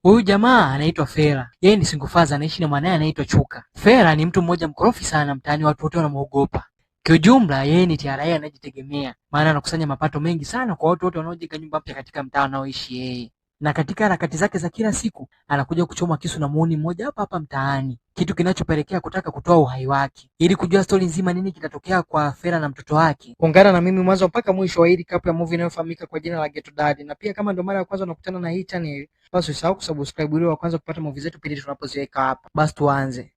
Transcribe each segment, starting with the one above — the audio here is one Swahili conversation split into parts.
Huyu jamaa anaitwa Fera. Yeye ni single father, anaishi na mwanae anaitwa Chuka. Fera ni mtu mmoja mkorofi sana mtaani, watu wote wanamuogopa. Kiujumla yeye ni TRA anajitegemea, maana anakusanya mapato mengi sana kwa watu wote wanaojenga nyumba mpya katika mtaa anaoishi yeye. Na katika harakati zake za kila siku anakuja kuchoma kisu na muuni mmoja hapa hapa mtaani, kitu kinachopelekea kutaka kutoa uhai wake. Ili kujua stori nzima nini kitatokea kwa Fera na mtoto wake, ungana na mimi mwanzo mpaka mwisho wa hili kapu ya movie inayofahamika kwa jina la Ghetto Dad. Na pia kama ndio mara ya kwanza unakutana na hii channel, basi usisahau kusubscribe ili wa kwanza kupata movie zetu pindi tunapoziweka hapa. Basi tuanze.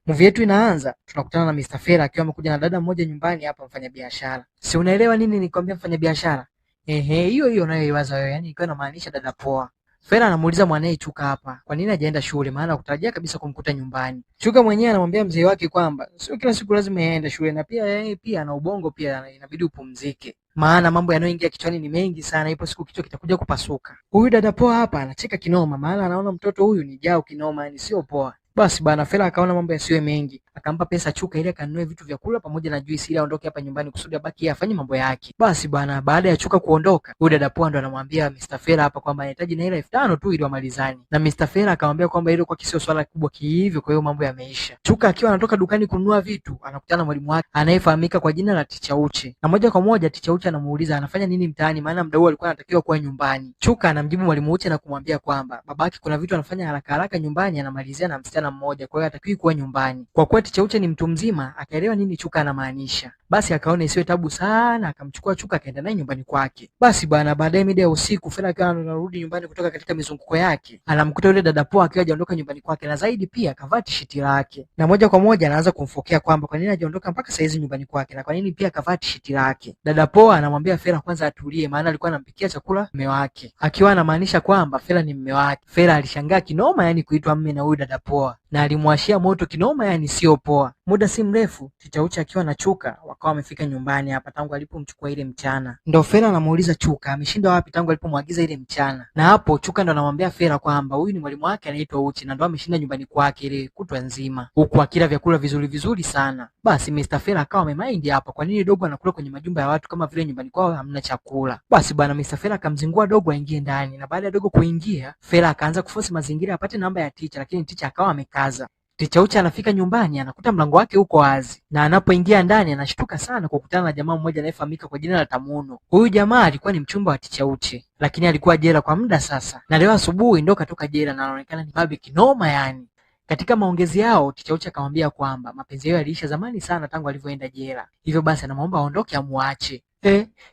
Movie yetu inaanza, tunakutana na Mr. Fera akiwa amekuja na dada mmoja nyumbani hapa, mfanyabiashara. Si unaelewa nini nikwambia mfanyabiashara? Hiyo hiyo unayoiwaza wewe, yani ikiwa inamaanisha dada poa. Fera anamuuliza mwanae Chuka hapa, kwa nini hajaenda shule, maana kutarajia kabisa kumkuta nyumbani. Chuka mwenyewe anamwambia mzee wake kwamba sio kila siku lazima aende shule, na pia yeye pia ana ubongo pia, inabidi upumzike, maana mambo yanayoingia kichwani ni mengi sana, ipo siku kichwa kitakuja kupasuka. Huyu dada poa hapa anacheka kinoma, maana anaona mtoto huyu ni jao kinoma, yani sio poa. Basi bana, Fera akaona mambo yasiwe mengi, akampa pesa Chuka ili akanunue vitu vya kula pamoja na juisi ili aondoke hapa nyumbani kusudi abaki afanye mambo yake. Basi bana, baada ya Chuka kuondoka, huyu dada poa ndo anamwambia Mr. Fera hapa kwamba anahitaji naira 5,000 tu ili wamalizane. Na Mr. Fera akamwambia kwamba hilo kwa kisio swala kubwa kihivyo, kwa hiyo mambo yameisha. Chuka akiwa anatoka dukani kununua vitu, anakutana na mwalimu wake anayefahamika kwa jina la Ticha Uche. Na moja kwa moja Ticha Uche anamuuliza anafanya nini mtaani, maana muda huo alikuwa anatakiwa kuwa nyumbani. Chuka anamjibu mwalimu Uche na kumwambia kwamba babake kuna vitu anafanya haraka haraka nyumbani, anamalizia na msichana mmoja, kwa hiyo hatakiwi kuwa nyumbani. Kwa kuwa Ticha Uche ni mtu mzima, akaelewa nini Chuka anamaanisha. Basi akaona isiwe tabu sana, akamchukua Chuka akaenda naye nyumbani kwake. Basi bwana, baadaye mida ya usiku Fera akawa anarudi nyumbani kutoka katika mizunguko yake, anamkuta yule dada poa akiwa hajaondoka nyumbani kwake, na zaidi pia akavaa tishiti lake. Na moja kwa moja anaanza kumfokea kwamba kwa nini hajaondoka mpaka saizi nyumbani kwake, na kwa nini pia akavaa tishiti lake. Dada poa anamwambia Fera kwanza atulie, maana alikuwa anampikia chakula mume wake, akiwa anamaanisha kwamba Fera ni mume wake. Fera alishangaa kinoma, yani kuitwa mume na huyu dada poa, na alimwashia moto kinoma, yani sio poa. Muda si mrefu Ticha Uche akiwa na Chuka wakawa wamefika nyumbani hapa tangu alipomchukua ile mchana. Ndo Fera anamuuliza Chuka ameshinda wapi tangu alipomwagiza ile mchana. Na hapo Chuka ndo anamwambia Fera kwamba huyu ni mwalimu wake anaitwa Uche na ndo ameshinda nyumbani kwake ile kutwa nzima, huku akila vyakula vizuri vizuri sana. Basi Mr. Fera akawa amemind hapa, kwa nini dogo anakula kwenye majumba ya watu kama vile nyumbani kwao hamna chakula. Basi bwana, Mr. Fera akamzingua dogo aingie ndani, na baada ya dogo kuingia Fera akaanza kuforce mazingira apate namba ya Ticha, lakini Ticha akawa amekaza. Ticha Uche anafika nyumbani anakuta mlango wake uko wazi, na anapoingia ndani anashtuka sana kwa kukutana na jamaa mmoja anayefahamika kwa jina la Tamuno. Huyu jamaa alikuwa ni mchumba wa Ticha Uche, lakini alikuwa jela kwa muda sasa, na leo asubuhi ndo katoka jela na anaonekana ni babe kinoma yani. Katika maongezi yao Ticha Uche akamwambia kwamba mapenzi yao yaliisha zamani sana tangu alivyoenda jela, hivyo basi anamwomba aondoke amuache.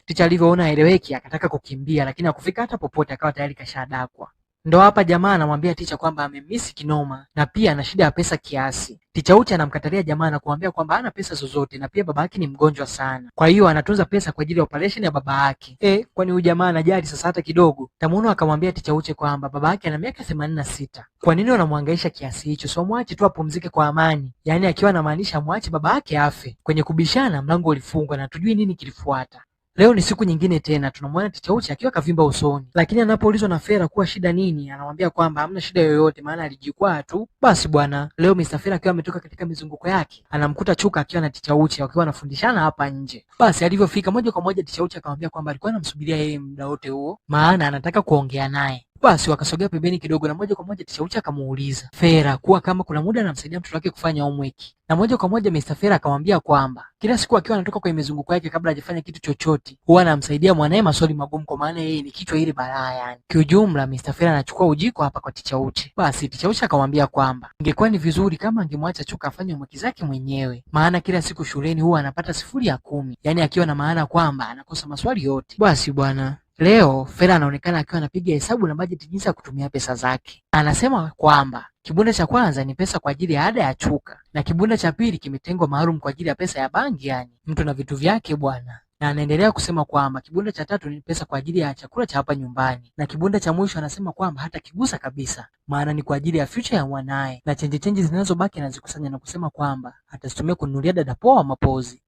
Ticha alivyoona aeleweki akataka kukimbia, lakini hakufika hata popote, akawa tayari kashadakwa. Ndo hapa jamaa anamwambia Ticha kwamba amemisi kinoma na pia ana shida ya pesa kiasi. Ticha Uche anamkatalia jamaa na kumwambia kwamba hana pesa zozote na pia baba yake ni mgonjwa sana, kwa hiyo anatunza pesa kwa ajili ya operation ya baba yake. Kwani huyu jamaa anajali sasa hata kidogo? Tamuno akamwambia Ticha Uche kwamba baba yake ana miaka 86. Kwa nini unamhangaisha kiasi hicho? So mwache tu apumzike kwa amani, yaani akiwa anamaanisha mwache baba yake afe. Kwenye kubishana mlango ulifungwa na tujui nini kilifuata. Leo ni siku nyingine tena, tunamwona Ticha Uche akiwa kavimba usoni, lakini anapoulizwa na Fera kuwa shida nini, anamwambia kwamba hamna shida yoyote, maana alijikwaa tu. Basi bwana, leo Mr. Fera akiwa ametoka katika mizunguko yake, anamkuta Chuka akiwa na Ticha Uche wakiwa wanafundishana hapa nje. Basi alivyofika moja kwa moja Ticha Uche akamwambia kwamba alikuwa anamsubiria yeye muda wote huo, maana anataka kuongea naye. Basi wakasogea pembeni kidogo, na moja kwa moja Ticha Uche akamuuliza Fera kuwa kama kuna muda anamsaidia mtoto wake kufanya homework. Na moja kwa moja Mr. Fera akamwambia kwamba kila siku akiwa anatoka kwenye mizunguko yake kabla hajafanya kitu chochote huwa anamsaidia mwanae maswali magumu, kwa maana yeye ni kichwa ile balaa yani. Kiujumla Mr. Fera anachukua ujiko hapa kwa Ticha Uche. Basi Ticha Uche akamwambia kwamba ingekuwa ni vizuri kama angemwacha Chuka afanye homework zake mwenyewe, maana kila siku shuleni huwa anapata 0 ya 10, yani akiwa na maana kwamba anakosa maswali yote. Basi bwana, leo Fera anaonekana akiwa anapiga hesabu na bajeti jinsi ya kutumia pesa zake. Anasema kwamba kibunda cha kwanza ni pesa kwa ajili ya ada ya Chuka, na kibunda cha pili kimetengwa maalum kwa ajili ya pesa ya bangi, yani mtu na vitu vyake bwana. Na anaendelea kusema kwamba kibunda cha tatu ni pesa kwa ajili ya chakula cha hapa nyumbani, na kibunda cha mwisho anasema kwamba hata kigusa kabisa, maana ni kwa ajili ya future ya mwanae, na chenji zinazobaki anazikusanya na kusema kwamba atazitumia kununulia dada poa mapozi.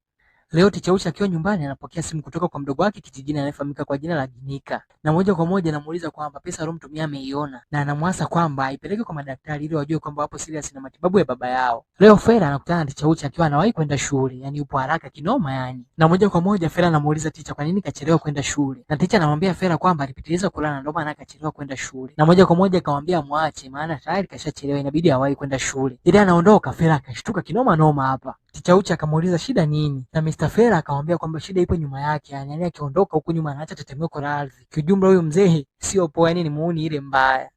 Leo Ticha Uche akiwa nyumbani anapokea simu kutoka kwa mdogo wake kijijini anayefahamika kwa jina la Ginika. Na moja kwa moja anamuuliza kwamba pesa aliyomtumia ameiona na anamwasa kwamba aipeleke kwa madaktari ili wajue kwamba wapo serious na matibabu ya baba yao. Leo Fera anakutana na Ticha Uche akiwa anawahi kwenda shule, yani yupo haraka kinoma yani. Na moja kwa moja Fera anamuuliza Ticha kwa nini kachelewa kwenda shule. Na Ticha anamwambia Fera kwamba alipitiliza kulala ndio maana akachelewa kwenda shule. Na moja kwa moja akamwambia muache maana tayari kashachelewa inabidi awahi kwenda shule. Ile anaondoka Fera akashtuka kinoma noma hapa. Ticha Uche akamuuliza shida nini? Na Mr. Fera akamwambia kwamba shida ipo nyuma yake, yani akiondoka huku nyuma anaacha tetemeko la ardhi. Kijumla huyo mzee sio poa, yani ni muuni ile mbaya.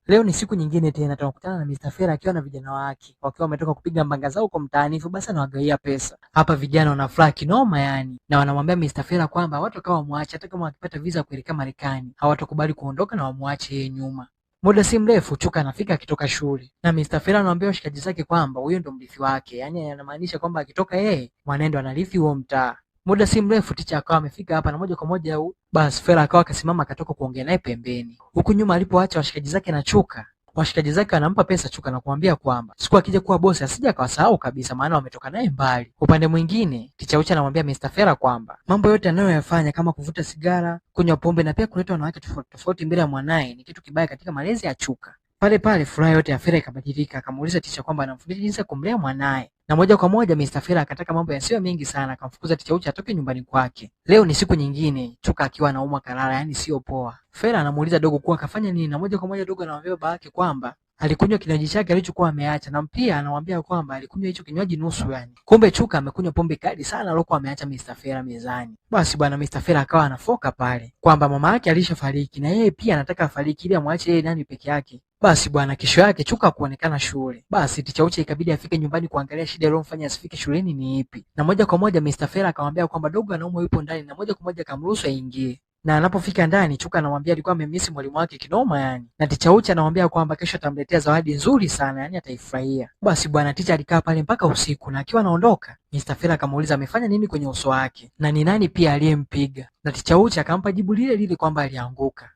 Leo ni siku nyingine tena tunakutana na Mr. Fera akiwa na vijana wake, wakiwa wametoka kupiga mbanga zao kwa mtaani, hivyo basi anawagaia pesa. Hapa vijana wanafurahi kinoma yani, na wanamwambia Mr. Fera kwamba hawatakaa wamwache hata kama wakipata visa kuelekea Marekani, hawatakubali kuondoka na wamwache yeye nyuma. Muda si mrefu Chuka anafika akitoka shule. Na Mr. Fera anawaambia washikaji zake kwamba huyo ndo mrithi wake. Yaani anamaanisha kwamba akitoka yeye, mwanendo anarithi huo mtaa. Muda si mrefu Ticha akawa amefika hapa na moja kwa moja basi Fera akawa akasimama akatoka kuongea naye pembeni. Huku nyuma alipoacha washikaji zake na Chuka, washikaji zake wanampa pesa Chuka na kumwambia kwamba siku akija kuwa bosi asije akawasahau kabisa maana wametoka naye mbali. Upande mwingine Ticha Uche anamwambia Mr. Fera kwamba mambo yote anayoyafanya kama kuvuta sigara, kunywa pombe na pia kuleta wanawake tofauti tofauti mbele ya mwanae ni kitu kibaya katika malezi ya Chuka. Pale pale furaha yote ya Fera ikabadilika, akamuuliza Ticha kwamba anamfundisha jinsi ya kumlea mwanae. Na moja kwa moja Mr. Fera akataka mambo yasiyo mengi sana, akamfukuza Ticha Uche atoke nyumbani kwake. Leo ni siku nyingine, Chuka akiwa anaumwa kalala, yani sio poa. Fera anamuuliza dogo kuwa kafanya nini, na moja kwa moja dogo anamwambia baba yake kwamba alikunywa kinywaji chake alichokuwa ameacha, na pia anamwambia kwamba alikunywa hicho kinywaji nusu yani. Kumbe Chuka amekunywa pombe kali sana aliyokuwa ameacha Mr. Fera mezani. Basi bwana Mr. Fera akawa anafoka pale kwamba mama yake alishafariki na yeye pia anataka afariki ili amwache yeye nani peke yake. Basi bwana kesho yake Chuka kuonekana shule. Basi Ticha Uche ikabidi afike nyumbani kuangalia shida iliyomfanya asifike shuleni ni ipi. Na moja kwa moja Mr. Fera akamwambia kwamba dogo anaumwa yupo ndani, na moja kwa moja akamruhusu aingie. Na anapofika ndani Chuka anamwambia alikuwa amemisi mwalimu wake kinoma yani. Na Ticha Uche anamwambia kwamba kesho atamletea zawadi nzuri sana yani ataifurahia. Basi bwana Ticha alikaa pale mpaka usiku, na akiwa anaondoka Mr. Fera akamuuliza amefanya nini kwenye uso wake na ni nani pia aliyempiga. Na Ticha Uche akampa jibu lile lile kwamba alianguka.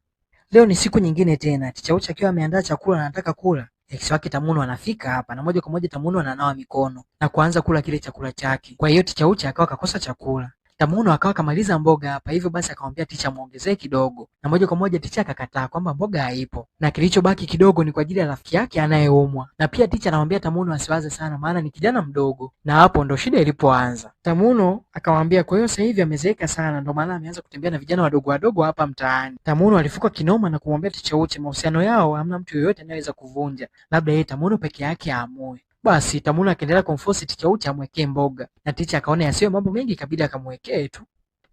Leo ni siku nyingine tena, Ticha Uche akiwa ameandaa chakula na anataka kula. Ex wake Tamuno anafika hapa na moja kwa moja Tamuno ananawa mikono na kuanza kula kile chakula chake. Kwa hiyo Ticha Uche akawa kakosa chakula. Tamuno akawa kamaliza mboga hapa, hivyo basi akamwambia Ticha muongezee kidogo. Na moja kwa moja Ticha akakataa kwamba mboga haipo. Na kilichobaki kidogo ni kwa ajili ya rafiki yake anayeumwa. Na pia Ticha anamwambia Tamuno asiwaze sana maana ni kijana mdogo. Na hapo ndo shida ilipoanza. Tamuno akamwambia kwa hiyo sasa hivi amezeeka sana ndio maana ameanza kutembea na vijana wadogo wadogo hapa mtaani. Tamuno alifuka kinoma na kumwambia Ticha Uche mahusiano yao hamna mtu yeyote anayeweza kuvunja. Labda yeye Tamuno peke yake aamue. Basi Tamuno akaendelea kumforce Ticha Uche amwekee mboga. Na Ticha akaona yasiyo mambo mengi ikabidi akamwekee tu.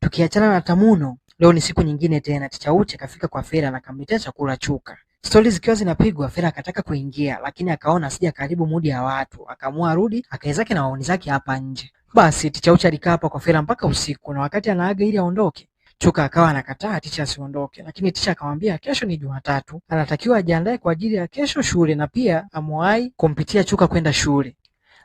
Tukiachana na Tamuno, leo ni siku nyingine tena. Ticha Uche kafika kwa Fera na akamletea chakula Chuka. Stori zikiwa zinapigwa, Fera akataka kuingia lakini akaona asije karibu mudi ya watu. Akaamua arudi akae zake na wauni zake hapa nje. Basi Ticha Uche alikaa hapa kwa Fera mpaka usiku, na wakati anaaga ili aondoke, Chuka akawa anakataa Ticha asiondoke, lakini Ticha akamwambia kesho ni Jumatatu, anatakiwa ajiandae kwa ajili ya kesho shule na pia amuwahi kumpitia Chuka kwenda shule.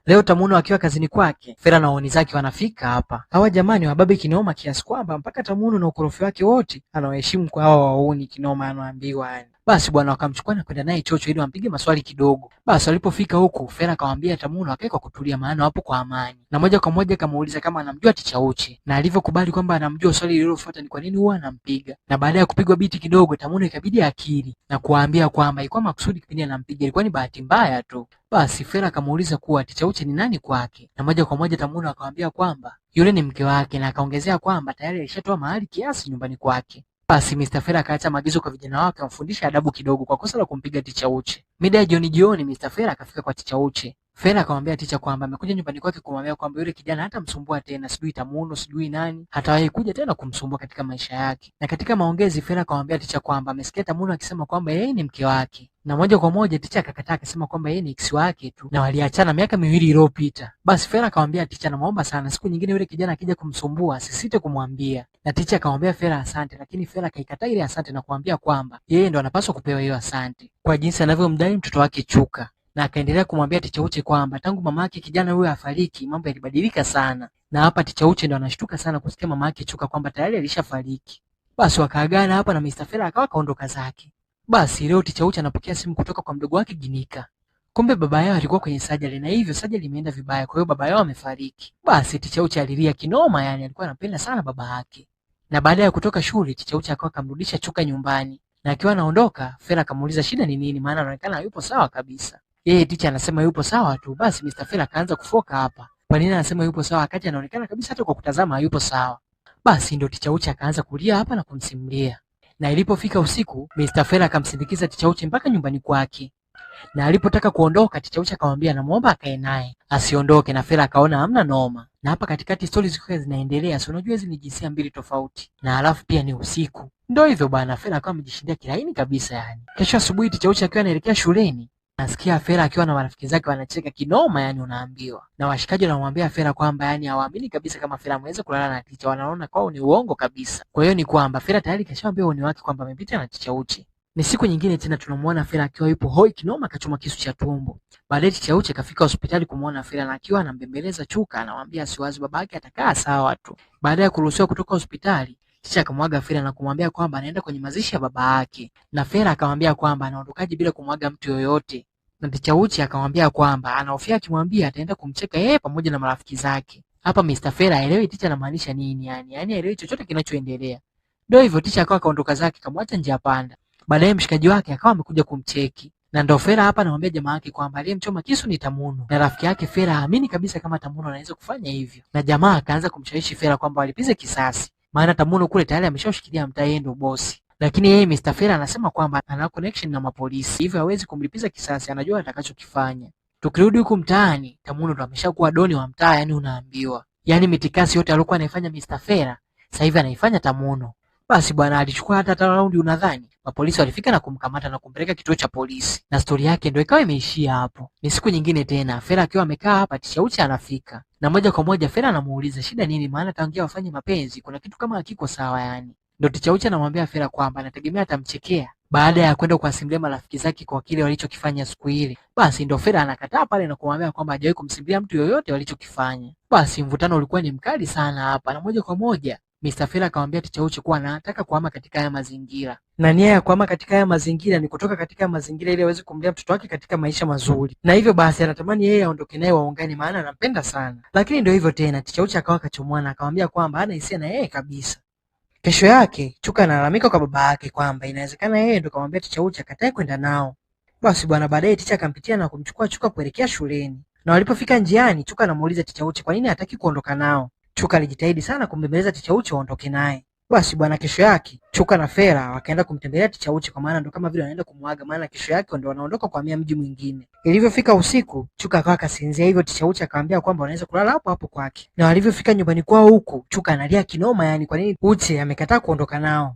Leo Tamuno akiwa kazini kwake, Fera na wauni zake wanafika hapa. Hawa jamani wababe kinoma kiasi kwamba mpaka Tamuno na ukorofi wake wote anawaheshimu kwa hawa wauni kinoma anaambiwa yani. Basi bwana wakamchukua na kwenda naye chocho ili wampige maswali kidogo. Basi walipofika huku Fera akamwambia Tamuno akae kwa kutulia maana wapo kwa amani. Na moja kwa moja akamuuliza kama anamjua Ticha Uche. Na alivyokubali kwamba anamjua, swali lililofuata ni kwa nini huwa anampiga. Na baada ya kupigwa biti kidogo Tamuno ikabidi akili na kuambia kwamba ilikuwa makusudi kipindi anampiga, ilikuwa ni bahati mbaya tu. Basi Fera akamuuliza kuwa Ticha Uche ni nani kwake. Na moja kwa moja Tamuno akamwambia kwamba yule ni mke wake, na akaongezea kwamba tayari alishatoa mahali kiasi nyumbani kwake. Basi Mr. Fera akaacha maagizo kwa vijana wake wamfundisha adabu kidogo kwa kosa la kumpiga Ticha Uche. Mida ya jioni Mr. Fera akafika kwa Ticha Uche. Fera akamwambia Ticha kwamba amekuja nyumbani kwake kumwambia kwamba yule kijana hata msumbua tena, sijui Tamuno sijui nani, hatawahi kuja tena kumsumbua katika maisha yake. Na katika maongezi Fera akamwambia Ticha kwamba amesikia Tamuno akisema kwamba yeye ni mke wake. Na moja kwa moja Ticha akakataa akisema kwamba yeye ni ex wake tu na waliachana miaka 2 iliyopita. Basi Fera akamwambia Ticha namuomba sana siku nyingine yule kijana akija kumsumbua asisite kumwambia. Na Ticha akamwambia Fera asante, lakini Fera akaikataa ile asante na kumwambia kwamba yeye ndo anapaswa kupewa hiyo asante kwa jinsi anavyomdai mtoto wake Chuka. Na akaendelea kumwambia Ticha Uche kwamba tangu mama yake kijana huyo afariki mambo yalibadilika sana. Na hapa Ticha Uche ndo anashtuka sana kusikia mama yake Chuka kwamba tayari alishafariki. Basi wakaagana hapa na Mr. Fera akawa kaondoka zake. Basi leo Ticha Uche anapokea simu kutoka kwa mdogo wake Ginika. Kumbe baba yao alikuwa kwenye sajali na hivyo sajali imeenda vibaya, kwa hiyo baba yao amefariki. Basi Ticha Uche alilia kinoma, yani alikuwa anapenda sana baba yake. Na baada ya kutoka shule, Ticha Uche akawa akamrudisha Chuka nyumbani. Na akiwa anaondoka, Fela akamuuliza shida ni nini, maana anaonekana yupo sawa kabisa. Yeye Ticha anasema yupo sawa tu. Basi Mr. Fela akaanza kufoka hapa. Kwa nini anasema yupo sawa wakati anaonekana kabisa hata kwa kutazama yupo sawa? Basi ndio Ticha Uche akaanza kulia hapa na kumsimulia. Na ilipofika usiku, Mr. Fela akamsindikiza Ticha Uche mpaka nyumbani kwake. Na alipotaka kuondoka, Ticha Uche akamwambia anamuomba akae naye, asiondoke, na Fela akaona hamna noma. Na hapa katikati stories zilikuwa zinaendelea, so unajua hizi ni jinsia mbili tofauti. Na alafu pia ni usiku. Ndio hivyo bana, Fela akawa amejishindia kilaini kabisa yani. Kesho asubuhi Ticha Uche akiwa anaelekea shuleni, nasikia Fela akiwa na marafiki zake wanacheka kinoma yani unaambiwa. Na washikaji wanamwambia Fela kwamba yani hawaamini kabisa kama Fela ameweza kulala na Ticha, wanaona kwao ni uongo kabisa. Kwa hiyo ni kwamba Fela tayari kashaambia uoni wake kwamba amepita na Ticha Uche. Ni siku nyingine tena tunamuona Fela akiwa yupo hoi kinoma akachoma kisu cha tumbo. Baadaye Ticha Uche kafika hospitali kumuona Fela na akiwa anambembeleza Chuka, anamwambia asiwazi babake atakaa sawa tu. Baada ya kuruhusiwa kutoka hospitali, Ticha akamwaga Fela na kumwambia kwamba anaenda kwenye mazishi ya baba yake. Na Fela akamwambia kwamba anaondokaje bila kumwaga mtu yoyote. Na Ticha Uche akamwambia kwamba anahofia akimwambia ataenda kumcheka yeye pamoja na marafiki zake. Hapa Mr. Fela haelewi Ticha anamaanisha nini yani. Yaani haelewi chochote kinachoendelea. Ndio hivyo Ticha akawa kaondoka zake kamwacha njia panda. Baadaye mshikaji wake akawa amekuja kumcheki. Na ndo Fela hapa anamwambia jamaa yake kwamba aliyemchoma kisu ni Tamuno. Na rafiki yake Fela haamini kabisa kama Tamuno anaweza kufanya hivyo. Na jamaa akaanza kumshawishi Fela kwamba walipize kisasi. Maana Tamuno kule tayari ameshashikilia mtaa, yeye ndo bosi. Lakini yeye Mr. Fela anasema kwamba ana connection na mapolisi, hivyo hawezi kumlipiza kisasi, anajua atakachokifanya. Tukirudi huku mtaani, Tamuno ndo ameshakuwa doni wa mtaa yani unaambiwa. Yani mitikasi yote alikuwa anaifanya Mr. Fela, sasa hivi anaifanya Tamuno. Basi bwana alichukua hata raundi unadhani. Mapolisi walifika na kumkamata na kumpeleka kituo cha polisi. Na stori yake ndio ikawa imeishia hapo. Ni siku nyingine tena, Fela akiwa amekaa hapa, Ticha Uche anafika. Na moja kwa moja Fela anamuuliza shida nini, maana tangia wafanye mapenzi kuna kitu kama hakiko sawa yani. Ndio Ticha Uche anamwambia Fela kwamba anategemea atamchekea baada ya kwenda kuwasimulia marafiki zake kwa kile walichokifanya siku ile. Basi ndio Fela anakataa pale na kumwambia kwamba hajawahi kumsimulia mtu yoyote walichokifanya. Basi mvutano ulikuwa ni mkali sana hapa, na moja kwa moja Mr. Fela akamwambia Ticha Uche kuwa anataka kuhama katika haya mazingira. Na nia ya kuhama katika haya mazingira ni kutoka katika haya mazingira ili aweze kumlea mtoto wake katika maisha mazuri. Na hivyo basi anatamani yeye aondoke naye waungane, maana anampenda sana. Lakini ndio hivyo tena, Ticha Uche akawa kachomwana akamwambia kwamba hana hisia na yeye kabisa. Kesho yake Chuka analalamika kwa baba yake kwamba inawezekana yeye ndo kamwambia Ticha Uche akatae kwenda nao. Basi bwana, baadaye Ticha akampitia na kumchukua Chuka kuelekea shuleni. Na walipofika njiani, Chuka anamuuliza Ticha Uche kwa nini hataki kuondoka nao. Chuka alijitahidi sana kumbembeleza Ticha Uche aondoke naye. Basi bwana, kesho yake Chuka na Fela wakaenda kumtembelea Ticha Uche, kwa maana ndo kama vile wanaenda kumuaga, maana kesho yake ndo wanaondoka kuhamia mji mwingine. Ilivyofika usiku, Chuka akawa kasinzia, hivyo Ticha Uche akamwambia kwamba wanaweza kulala hapo hapo kwake. Na walivyofika nyumbani kwao huko, Chuka analia kinoma yani kwa nini Uche amekataa kuondoka nao.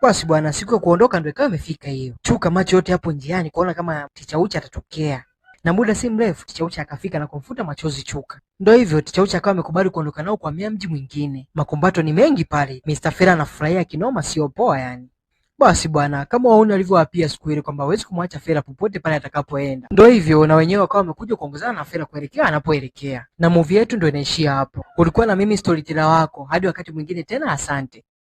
Basi bwana, siku ya kuondoka ndio ikawa imefika hiyo. Chuka macho yote hapo njiani kuona kama Ticha Uche atatokea. Na muda si mrefu Ticha Uche akafika na kumfuta machozi Chuka. Ndio hivyo Ticha Uche akawa amekubali kuondoka nao kwa mji mwingine. Makumbato ni mengi pale. Mr. Fela anafurahia kinoma, sio poa yani. Basi bwana, kama waone alivyowaapia siku ile kwamba hawezi kumwacha Fela popote pale atakapoenda. Ndio hivyo na wenyewe wakawa wamekuja kuongozana na Fela kuelekea anapoelekea. Na movie yetu ndio inaishia hapo. Ulikuwa na mimi storyteller wako. Hadi wakati mwingine tena, asante.